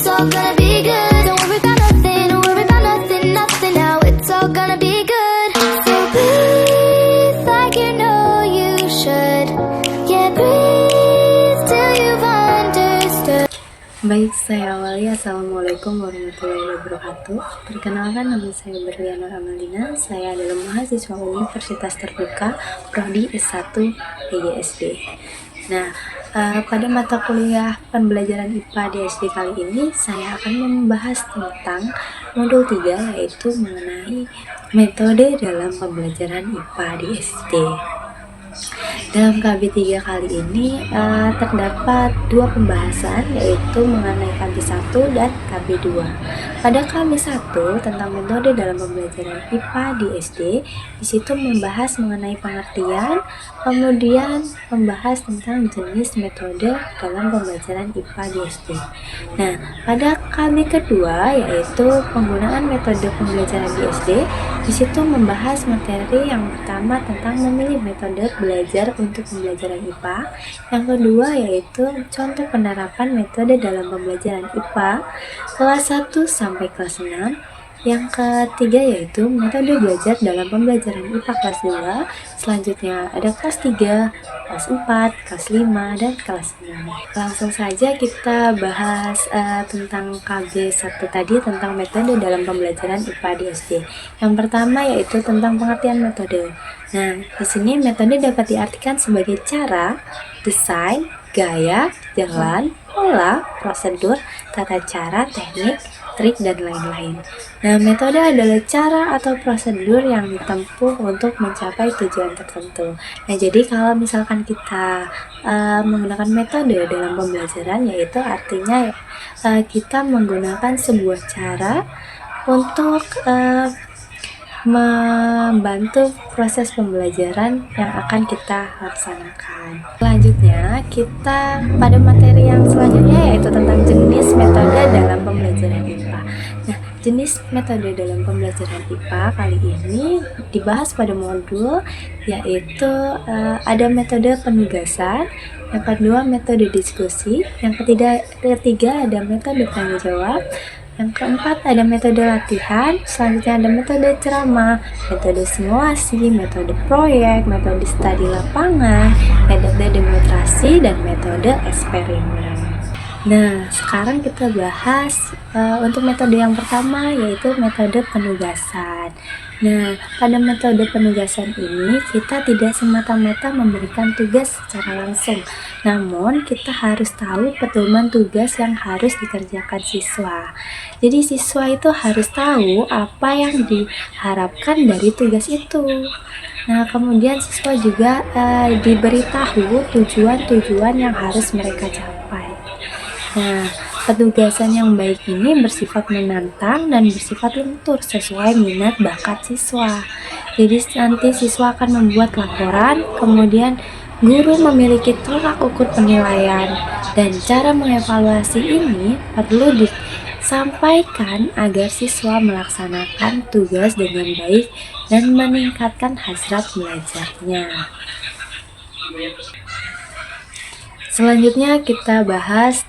it's all gonna be good. Don't worry about nothing, don't worry about nothing, nothing now. It's all gonna be good. So breathe like you know you should. Yeah, breathe till you've understood. Baik, saya awali. Assalamualaikum warahmatullahi wabarakatuh. Perkenalkan, nama saya Berliana Amalina. Saya adalah mahasiswa Universitas Terbuka Prodi S1 PGSD. Nah, pada mata kuliah pembelajaran IPA di SD kali ini, saya akan membahas tentang modul 3, yaitu mengenai metode dalam pembelajaran IPA di SD. Dalam KB 3 kali ini terdapat dua pembahasan, yaitu mengenai KB 1 dan KB 2. Pada KB 1 tentang metode dalam pembelajaran IPA di SD, di situ membahas mengenai pengertian, kemudian membahas tentang jenis metode dalam pembelajaran IPA di SD. Nah, pada KB kedua, yaitu penggunaan metode pembelajaran di SD, di situ membahas materi yang pertama tentang memilih metode belajar untuk pembelajaran IPA, yang kedua yaitu contoh penerapan metode dalam pembelajaran IPA kelas 1 sampai kelas 6, yang ketiga yaitu metode belajar dalam pembelajaran IPA kelas 2, selanjutnya ada kelas 3, kelas 4, kelas 5, dan kelas 6. Langsung saja kita bahas tentang KB 1 tadi, tentang metode dalam pembelajaran IPA di SD. Yang pertama yaitu tentang pengertian metode. Nah, di sini metode dapat diartikan sebagai cara, desain, gaya, jalan, pola, prosedur, tata cara, teknik, trik, dan lain-lain. Nah, metode adalah cara atau prosedur yang ditempuh untuk mencapai tujuan tertentu. Nah, jadi kalau misalkan kita menggunakan metode dalam pembelajaran, yaitu artinya kita menggunakan sebuah cara untuk membantu proses pembelajaran yang akan kita laksanakan. Selanjutnya, kita pada materi yang selanjutnya yaitu tentang jenis metode dalam pembelajaran IPA. Nah, jenis metode dalam pembelajaran IPA kali ini dibahas pada modul, yaitu ada metode penugasan, yang kedua metode diskusi, yang ketiga ada metode tanya jawab, yang keempat ada metode latihan, selanjutnya ada metode ceramah, metode simulasi, metode proyek, metode studi lapangan, metode demonstrasi, dan metode eksperimen. Nah, sekarang kita bahas untuk metode yang pertama, yaitu metode penugasan. Nah, pada metode penugasan ini kita tidak semata-mata memberikan tugas secara langsung, namun kita harus tahu pedoman tugas yang harus dikerjakan siswa. Jadi siswa itu harus tahu apa yang diharapkan dari tugas itu. Nah, kemudian siswa juga diberitahu tujuan-tujuan yang harus mereka capai. Nah, penugasan yang baik ini bersifat menantang dan bersifat lentur sesuai minat bakat siswa. Jadi nanti siswa akan membuat laporan, kemudian guru memiliki tolak ukur penilaian, dan cara mengevaluasi ini perlu disampaikan agar siswa melaksanakan tugas dengan baik dan meningkatkan hasrat belajarnya. Selanjutnya kita bahas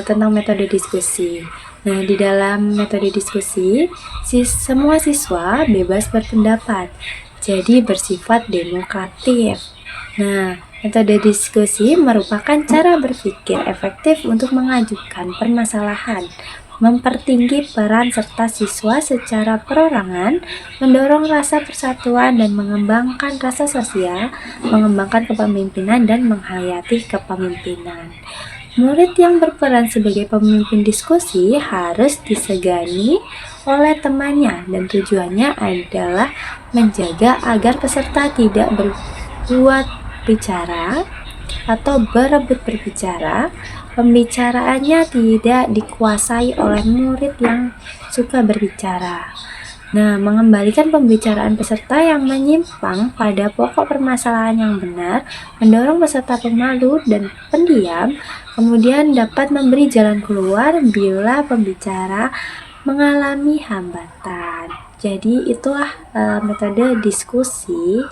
tentang metode diskusi. Nah, di dalam metode diskusi, semua siswa bebas berpendapat, jadi bersifat demokratif. Nah, metode diskusi merupakan cara berpikir efektif untuk mengajukan permasalahan, mempertinggi peran serta siswa secara perorangan, mendorong rasa persatuan dan mengembangkan rasa sosial, mengembangkan kepemimpinan dan menghayati kepemimpinan. Murid yang berperan sebagai pemimpin diskusi harus disegani oleh temannya, dan tujuannya adalah menjaga agar peserta tidak berbuat bicara atau berebut berbicara. Pembicaraannya tidak dikuasai oleh murid yang suka berbicara. Nah, mengembalikan pembicaraan peserta yang menyimpang pada pokok permasalahan yang benar, mendorong peserta pemalu dan pendiam, kemudian dapat memberi jalan keluar bila pembicara mengalami hambatan. Jadi itulah metode diskusi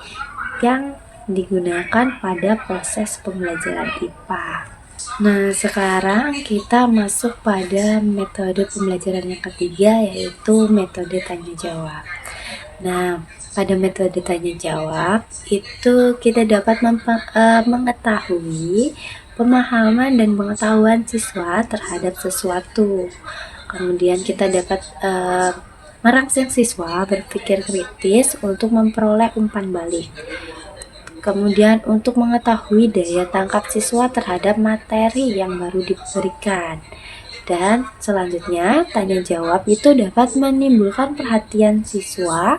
yang digunakan pada proses pembelajaran IPA. Nah, sekarang kita masuk pada metode pembelajaran yang ketiga, yaitu metode tanya jawab. Nah, pada metode tanya jawab itu kita dapat mengetahui pemahaman dan pengetahuan siswa terhadap sesuatu. Kemudian kita dapat merangsang siswa berpikir kritis untuk memperoleh umpan balik. Kemudian untuk mengetahui daya tangkap siswa terhadap materi yang baru diberikan. Dan selanjutnya, tanya jawab itu dapat menimbulkan perhatian siswa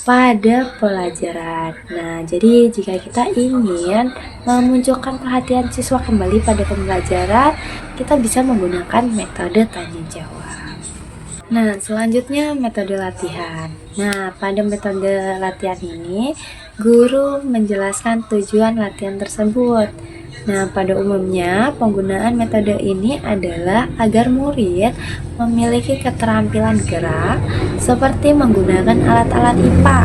pada pelajaran. Nah, jadi jika kita ingin memunculkan perhatian siswa kembali pada pembelajaran, kita bisa menggunakan metode tanya jawab. Nah, selanjutnya metode latihan. Nah, pada metode latihan ini, guru menjelaskan tujuan latihan tersebut. Nah, pada umumnya penggunaan metode ini adalah agar murid memiliki keterampilan gerak seperti menggunakan alat-alat IPA,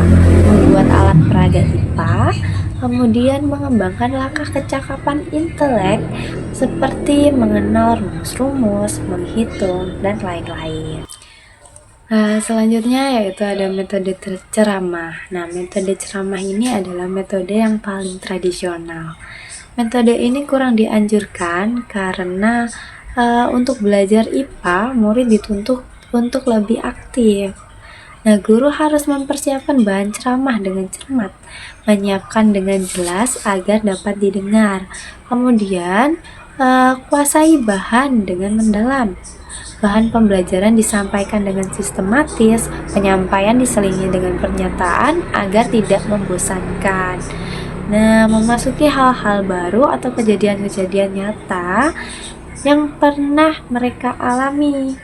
membuat alat peraga IPA, kemudian mengembangkan langkah kecakapan intelek seperti mengenal rumus-rumus, menghitung, dan lain-lain. Selanjutnya yaitu ada metode ceramah. Nah, metode ceramah ini adalah metode yang paling tradisional. Metode ini kurang dianjurkan karena untuk belajar IPA, murid dituntut untuk lebih aktif. Nah, guru harus mempersiapkan bahan ceramah dengan cermat, menyiapkan dengan jelas agar dapat didengar. Kemudian, kuasai bahan dengan mendalam. Bahan pembelajaran disampaikan dengan sistematis, penyampaian diselingi dengan pernyataan agar tidak membosankan. Nah, memasuki hal-hal baru atau kejadian-kejadian nyata yang pernah mereka alami.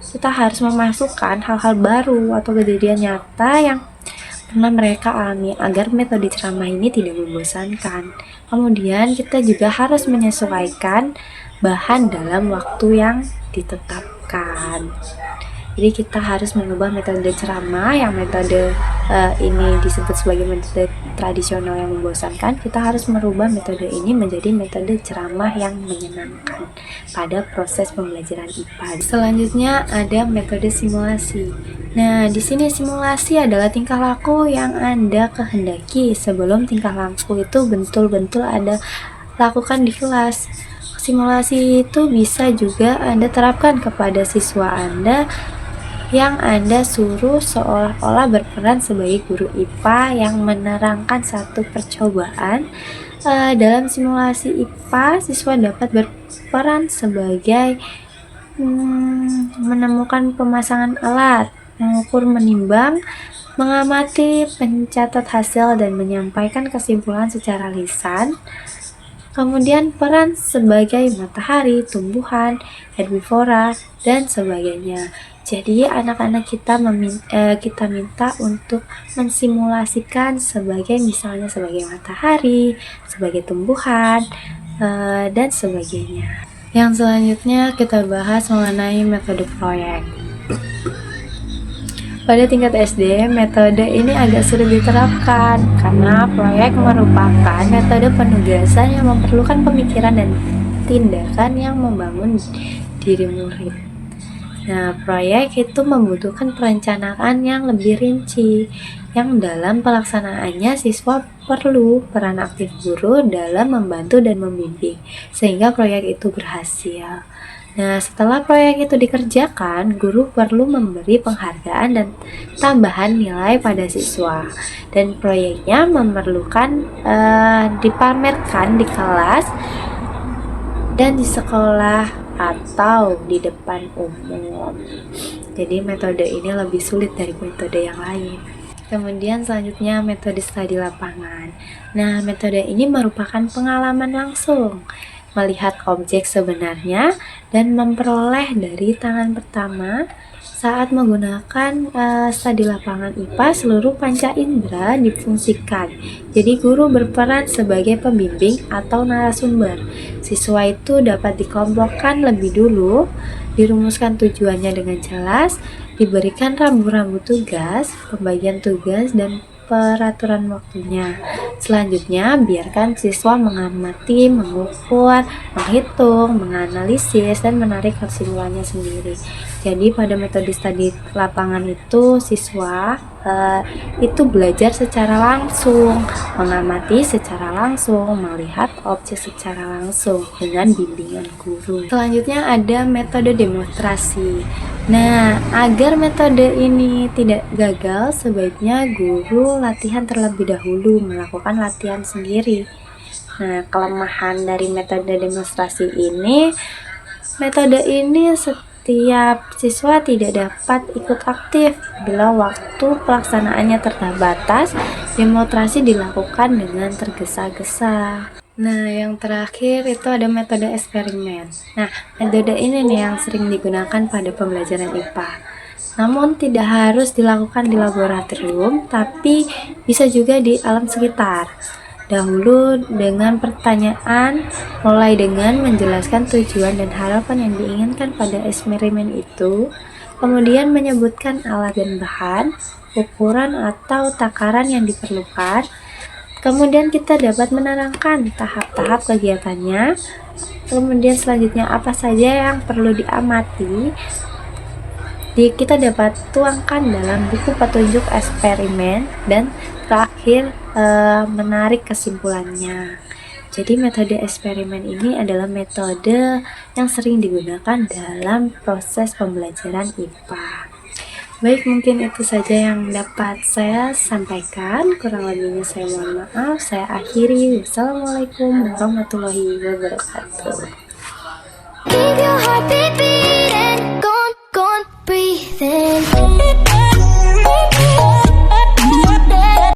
Kita harus memasukkan hal-hal baru atau kejadian nyata yang pernah mereka alami agar metode ceramah ini tidak membosankan. Kemudian kita juga harus menyesuaikan bahan dalam waktu yang ditetapkan. Jadi kita harus mengubah metode ceramah yang metode ini disebut sebagai metode tradisional yang membosankan. Kita harus merubah metode ini menjadi metode ceramah yang menyenangkan pada proses pembelajaran IPA. Selanjutnya ada metode simulasi. Nah, di sini simulasi adalah tingkah laku yang Anda kehendaki sebelum tingkah laku itu betul-betul Anda lakukan di kelas. Simulasi itu bisa juga Anda terapkan kepada siswa Anda yang Anda suruh seolah-olah berperan sebagai guru IPA yang menerangkan satu percobaan. Dalam simulasi IPA, siswa dapat berperan sebagai menemukan pemasangan alat, mengukur, menimbang, mengamati, mencatat hasil, dan menyampaikan kesimpulan secara lisan. Kemudian peran sebagai matahari, tumbuhan, herbivora, dan sebagainya. Jadi anak-anak kita minta untuk mensimulasikan misalnya sebagai matahari, sebagai tumbuhan, dan sebagainya. Yang selanjutnya kita bahas mengenai metode proyek. Pada tingkat SD, metode ini agak sulit diterapkan karena proyek merupakan metode penugasan yang memerlukan pemikiran dan tindakan yang membangun diri murid. Nah, proyek itu membutuhkan perencanaan yang lebih rinci, yang dalam pelaksanaannya siswa perlu peran aktif guru dalam membantu dan membimbing, sehingga proyek itu berhasil. Nah, setelah proyek itu dikerjakan, guru perlu memberi penghargaan dan tambahan nilai pada siswa. Dan proyeknya memerlukan dipamerkan di kelas dan di sekolah atau di depan umum. Jadi metode ini lebih sulit dari metode yang lain. Kemudian selanjutnya metode studi lapangan. Nah, metode ini merupakan pengalaman langsung, melihat objek sebenarnya dan memperoleh dari tangan pertama. Saat menggunakan studi lapangan IPA, seluruh panca indera difungsikan. Jadi guru berperan sebagai pembimbing atau narasumber. Siswa itu dapat dikelompokkan lebih dulu, dirumuskan tujuannya dengan jelas, diberikan rambu-rambu tugas, pembagian tugas, dan peraturan waktunya. Selanjutnya, biarkan siswa mengamati, mengukur, menghitung, menganalisis, dan menarik kesimpulannya sendiri. Jadi pada metode studi lapangan itu siswa itu belajar secara langsung, mengamati secara langsung, melihat objek secara langsung dengan bimbingan guru. Selanjutnya ada metode demonstrasi. Nah, agar metode ini tidak gagal, sebaiknya guru latihan terlebih dahulu, melakukan latihan sendiri. Nah, kelemahan dari metode demonstrasi ini, metode ini setiap siswa tidak dapat ikut aktif bila waktu pelaksanaannya terbatas. Demonstrasi dilakukan dengan tergesa-gesa. Nah, yang terakhir itu ada metode eksperimen. Nah, metode ini nih yang sering digunakan pada pembelajaran IPA. Namun tidak harus dilakukan di laboratorium, tapi bisa juga di alam sekitar. Dahulu dengan pertanyaan, mulai dengan menjelaskan tujuan dan harapan yang diinginkan pada eksperimen itu, kemudian menyebutkan alat dan bahan, ukuran atau takaran yang diperlukan. Kemudian kita dapat menerangkan tahap-tahap kegiatannya. Kemudian selanjutnya apa saja yang perlu diamati. Kita dapat tuangkan dalam buku petunjuk eksperimen dan terakhir menarik kesimpulannya. Jadi metode eksperimen ini adalah metode yang sering digunakan dalam proses pembelajaran IPA. Baik, mungkin itu saja yang dapat saya sampaikan. Kurang lebihnya saya mohon maaf. Saya akhiri. Wassalamualaikum warahmatullahi wabarakatuh. Keep your heartbeat beating, go on, breathe in.